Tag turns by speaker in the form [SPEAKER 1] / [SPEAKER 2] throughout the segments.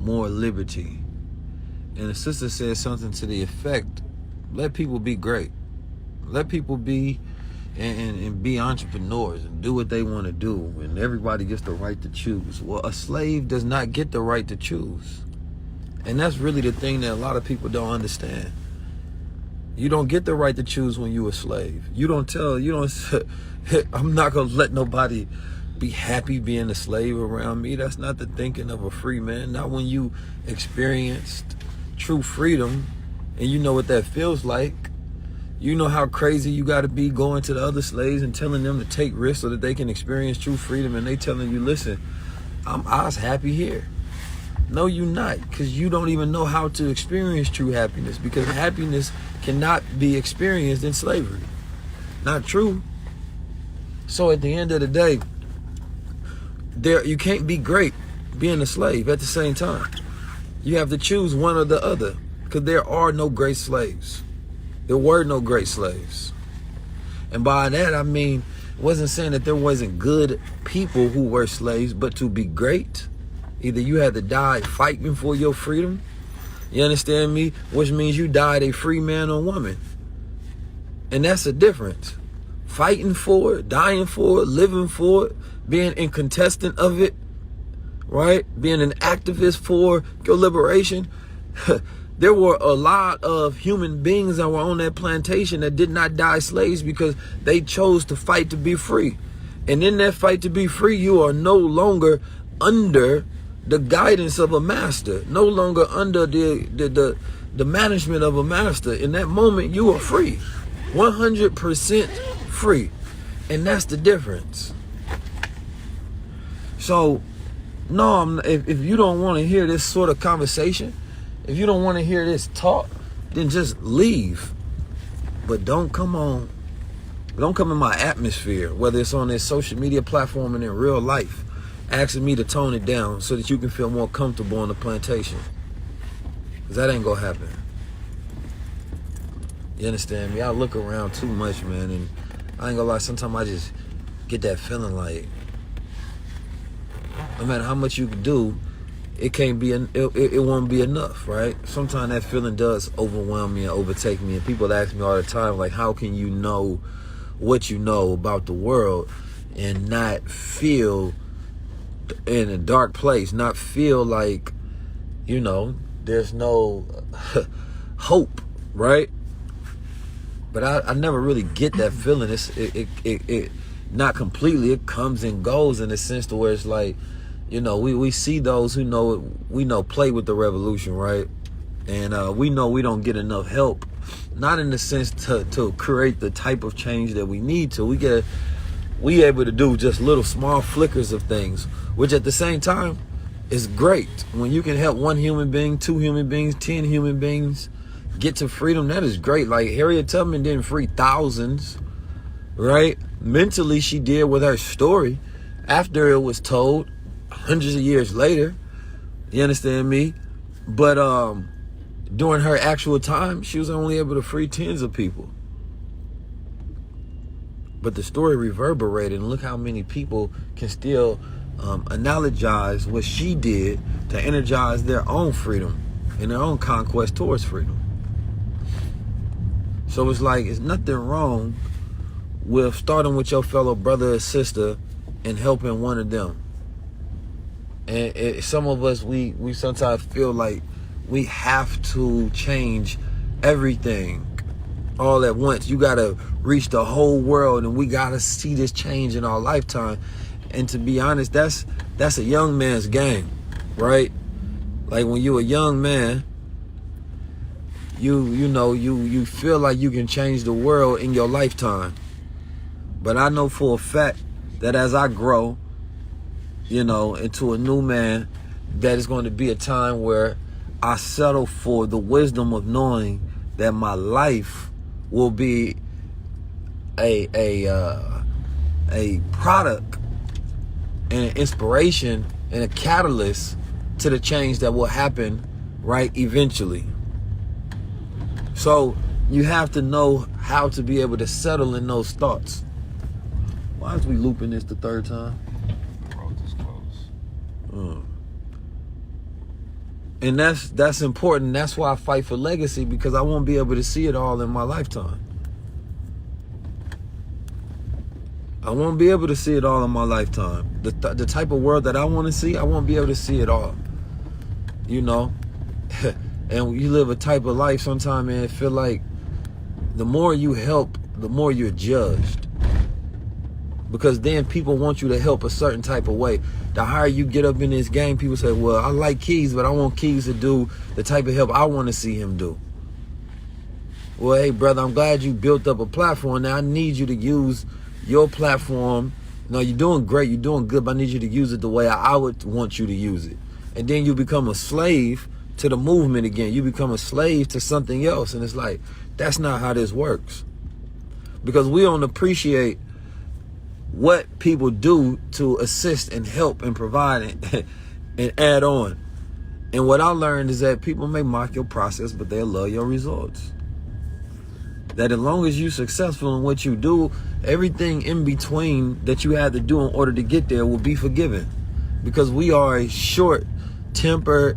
[SPEAKER 1] more liberty. And the sister said something to the effect, let people be great. Let people be and be entrepreneurs and do what they want to do, and everybody gets the right to choose. Well, a slave does not get the right to choose. And that's really the thing that a lot of people don't understand. You don't get the right to choose when you're a slave. I'm not going to let nobody be happy being a slave around me. That's not the thinking of a free man. Not when you experienced true freedom and you know what that feels like. You know how crazy you got to be going to the other slaves and telling them to take risks so that they can experience true freedom, and they telling you, listen, I was happy here. No, you're not, because you don't even know how to experience true happiness, because happiness cannot be experienced in slavery. Not true. So at the end of the day, you can't be great being a slave at the same time. You have to choose one or the other, because there are no great slaves. There were no great slaves. And by that, I mean, it wasn't saying that there wasn't good people who were slaves, but to be great, either you had to die fighting for your freedom, you understand me? Which means you died a free man or woman. And that's the difference. Fighting for it, dying for it, living for it, being a contestant of it, right? Being an activist for your liberation. There were a lot of human beings that were on that plantation that did not die slaves because they chose to fight to be free. And in that fight to be free, you are no longer under the guidance of a master, no longer under the management of a master. In that moment, you are free, 100% free. And that's the difference. So, no, if you don't want to hear this sort of conversation, if you don't want to hear this talk, then just leave. But don't come in my atmosphere, whether it's on this social media platform and in real life, asking me to tone it down so that you can feel more comfortable on the plantation. Because that ain't gonna happen. You understand me? I look around too much, man, and I ain't gonna lie, sometimes I just get that feeling like no matter how much you can do, it won't be enough, right? Sometimes that feeling does overwhelm me and overtake me, and people ask me all the time, like, how can you know what you know about the world and not feel in a dark place, not feel like, there's no hope, right? But I never really get that feeling. It not completely. It comes and goes in a sense to where it's like, we see those who know it, we know play with the revolution, right? And we know we don't get enough help, not in the sense to create the type of change that we need to. We able to do just little small flickers of things, which at the same time is great. When you can help one human being, 2 human beings, 10 human beings get to freedom, that is great. Like Harriet Tubman didn't free thousands, right? Mentally, she did with her story after it was told hundreds of years later. You understand me? But during her actual time, she was only able to free tens of people. But the story reverberated, and look how many people can still analogize what she did to energize their own freedom and their own conquest towards freedom. So it's like, it's nothing wrong with starting with your fellow brother or sister and helping one of them. And some of us, we sometimes feel like we have to change everything all at once. You got to reach the whole world, and we got to see this change in our lifetime. And to be honest, that's a young man's game, right? Like when you're a young man, you feel like you can change the world in your lifetime. But I know for a fact that as I grow, into a new man, that is going to be a time where I settle for the wisdom of knowing that my life will be a product and an inspiration and a catalyst to the change that will happen, right, eventually. So you have to know how to be able to settle in those thoughts. Why is we looping this the 3rd time?
[SPEAKER 2] The road is closed.
[SPEAKER 1] And that's important. That's why I fight for legacy, because I won't be able to see it all in my lifetime. I won't be able to see it all in my lifetime. The type of world that I want to see, I won't be able to see it all. You know? And you live a type of life sometimes, man, it feel like the more you help, the more you're judged. Because then people want you to help a certain type of way. The higher you get up in this game, people say, well, I like Keys, but I want Keys to do the type of help I want to see him do. Well, hey, brother, I'm glad you built up a platform. Now I need you to use your platform. No, you're doing great. You're doing good, but I need you to use it the way I would want you to use it. And then you become a slave to the movement again. You become a slave to something else. And it's like, that's not how this works. Because we don't appreciate what people do to assist and help and provide and add on. And what I learned is that people may mock your process, but they'll love your results. That as long as you're successful in what you do, everything in between that you had to do in order to get there will be forgiven. Because we are a short-tempered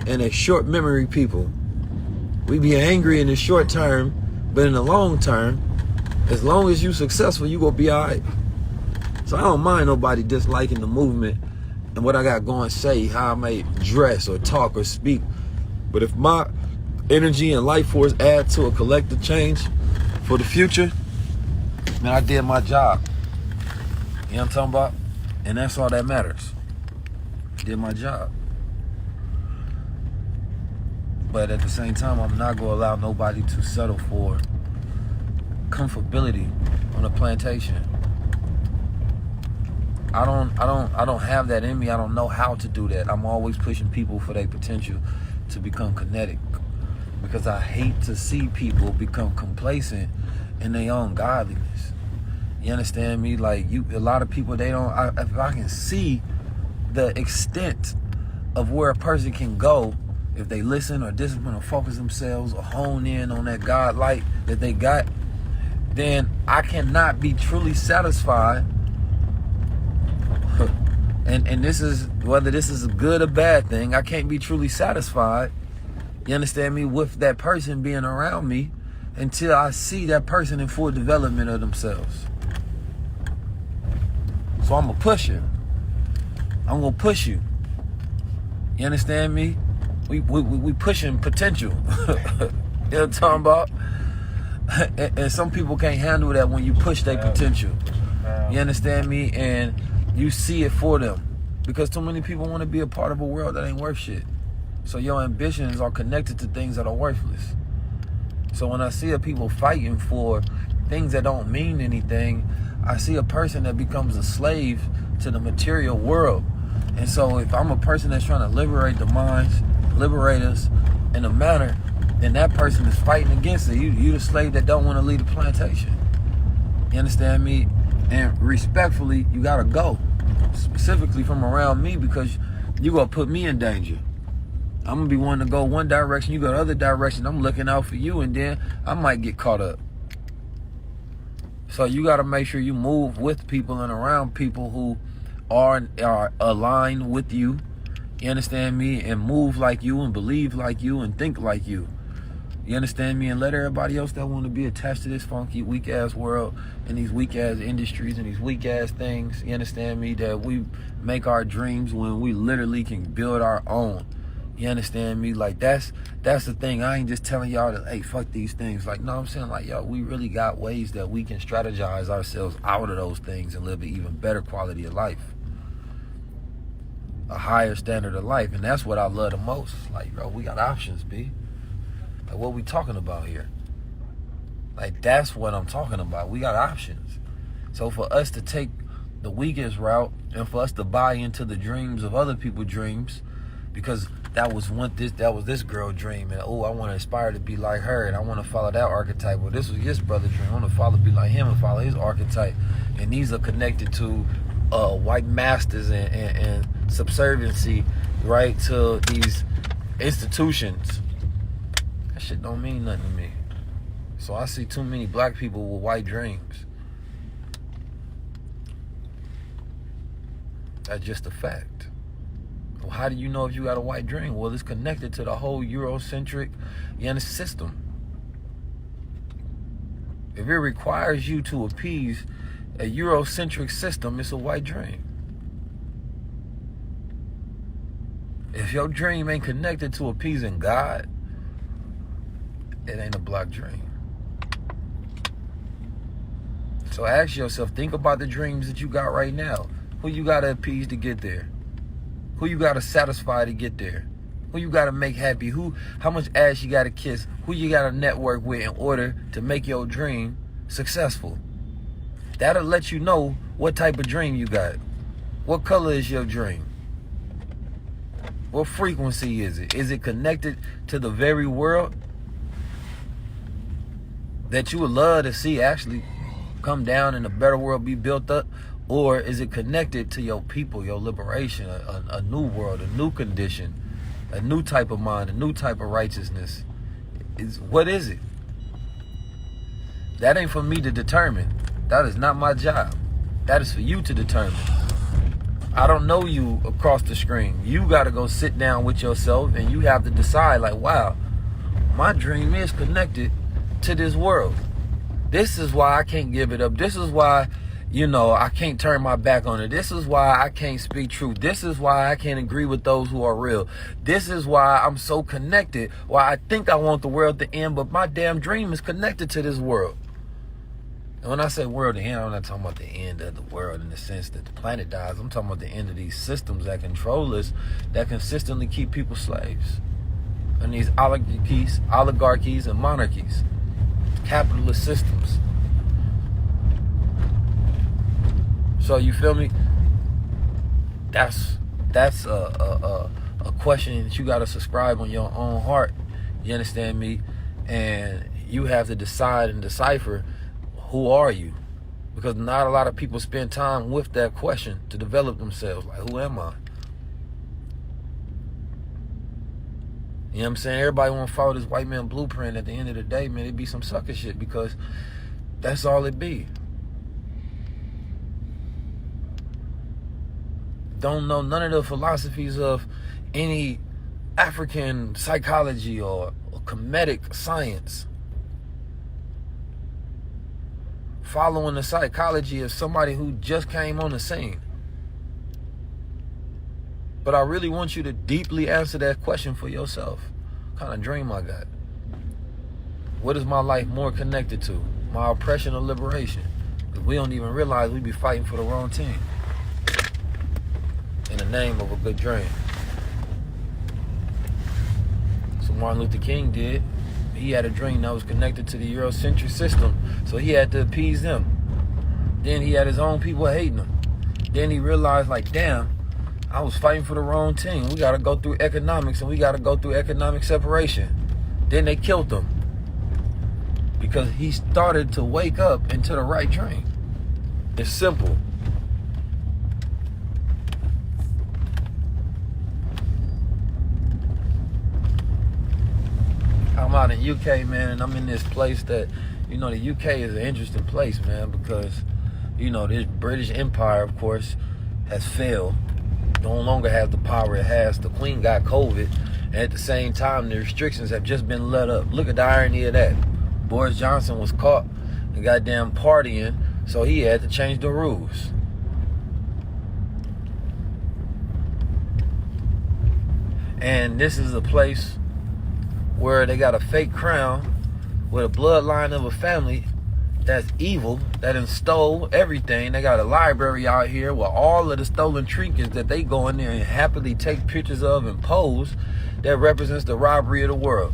[SPEAKER 1] and a short memory people. We be angry in the short term, but in the long term, as long as you're successful, you gonna be all right. So I don't mind nobody disliking the movement and what I got going, say, how I may dress or talk or speak. But if my energy and life force add to a collective change for the future, man, I did my job. You know what I'm talking about? And that's all that matters. Did my job. But at the same time, I'm not gonna allow nobody to settle for comfortability on a plantation. I don't have that in me. I don't know how to do that. I'm always pushing people for their potential to become kinetic, because I hate to see people become complacent in their own godliness. You understand me? Like, a lot of people, they don't. If I can see the extent of where a person can go if they listen or discipline or focus themselves or hone in on that God light that they got, then I cannot be truly satisfied. And this is, whether this is a good or bad thing, I can't be truly satisfied, you understand me, with that person being around me until I see that person in full development of themselves. So I'm going to push you. I'm going to push you. You understand me? We pushing potential. You know what I'm talking about? And some people can't handle that when you push their potential. You understand me? And you see it for them. Because too many people want to be a part of a world that ain't worth shit. So your ambitions are connected to things that are worthless. So when I see a people fighting for things that don't mean anything, I see a person that becomes a slave to the material world. And so if I'm a person that's trying to liberate the minds, liberate us in a manner, then that person is fighting against it. You the slave that don't want to leave the plantation. You understand me? And respectfully, you gotta go. Specifically from around me, because you gonna put me in danger. I'm gonna be wanting to go one direction, you go the other direction. I'm looking out for you, and then I might get caught up. So you gotta make sure you move with people and around people who are aligned with you. You understand me? And move like you and believe like you and think like you. You understand me? And let everybody else that want to be attached to this funky, weak-ass world and these weak-ass industries and these weak-ass things, you understand me, that we make our dreams when we literally can build our own. You understand me? Like, that's the thing. I ain't just telling y'all that, hey, fuck these things. Like, no, I'm saying, like, yo, we really got ways that we can strategize ourselves out of those things and live an even better quality of life. A higher standard of life. And that's what I love the most. Like, bro, we got options, B. Like, what we talking about here? Like, that's what I'm talking about. We got options. So for us to take the weakest route and for us to buy into the dreams of other people's dreams, because that was this girl dream, and oh, I want to aspire to be like her, and I want to follow that archetype. Well, this was his brother dream. I want to be like him and follow his archetype. And these are connected to white masters and subserviency, right, to these institutions. That shit don't mean nothing to me. So I see too many black people with white dreams. That's just a fact. Well, how do you know if you got a white dream? Well, it's connected to the whole Eurocentric system. If it requires you to appease a Eurocentric system, it's a white dream. If your dream ain't connected to appeasing God, it ain't a black dream. So ask yourself, think about the dreams that you got right now. Who you got to appease to get there? Who you got to satisfy to get there? Who you got to make happy? How much ass you got to kiss? Who you got to network with in order to make your dream successful? That'll let you know what type of dream you got. What color is your dream? What frequency is it? Is it connected to the very world that you would love to see actually come down and a better world be built up? Or is it connected to your people, your liberation, a new world, a new condition, a new type of mind, a new type of righteousness? What is it? That ain't for me to determine. That is not my job. That is for you to determine. I don't know you across the screen. You got to go sit down with yourself and you have to decide, like, wow, my dream is connected to this world. This is why I can't give it up. This is why, I can't turn my back on it. This is why I can't speak truth. This is why I can't agree with those who are real. This is why I'm so connected. Why I think I want the world to end, but my damn dream is connected to this world. And when I say world to end, I'm not talking about the end of the world in the sense that the planet dies. I'm talking about the end of these systems that control us, that consistently keep people slaves. And these oligarchies and monarchies, capitalist systems. So you feel me? That's a question that you got to subscribe on your own heart. You understand me? And you have to decide and decipher, who are you? Because not a lot of people spend time with that question to develop themselves. Like, who am I? You know what I'm saying? Everybody want to follow this white man blueprint. At the end of the day, man, it be some sucker shit, because that's all it be. Don't know none of the philosophies of any African psychology or comedic science. Following the psychology of somebody who just came on the scene. But I really want you to deeply answer that question for yourself. What kind of dream I got? What is my life more connected to? My oppression or liberation? Because we don't even realize we be fighting for the wrong team in the name of a good dream. So Martin Luther King did. He had a dream that was connected to the Eurocentric system, so he had to appease them. Then he had his own people hating him. Then he realized, like, damn, I was fighting for the wrong team. We got to go through economics, and we got to go through economic separation. Then they killed him because he started to wake up into the right dream. It's simple. I'm out in UK, man, and I'm in this place that, the UK is an interesting place, man, because, this British Empire, of course, has failed. No longer has the power it has. The Queen got COVID, and at the same time, the restrictions have just been let up. Look at the irony of that. Boris Johnson was caught and goddamn partying, so he had to change the rules. And this is a place where they got a fake crown with a bloodline of a family that's evil, that done stole everything. They got a library out here with all of the stolen trinkets that they go in there and happily take pictures of and pose, that represents the robbery of the world.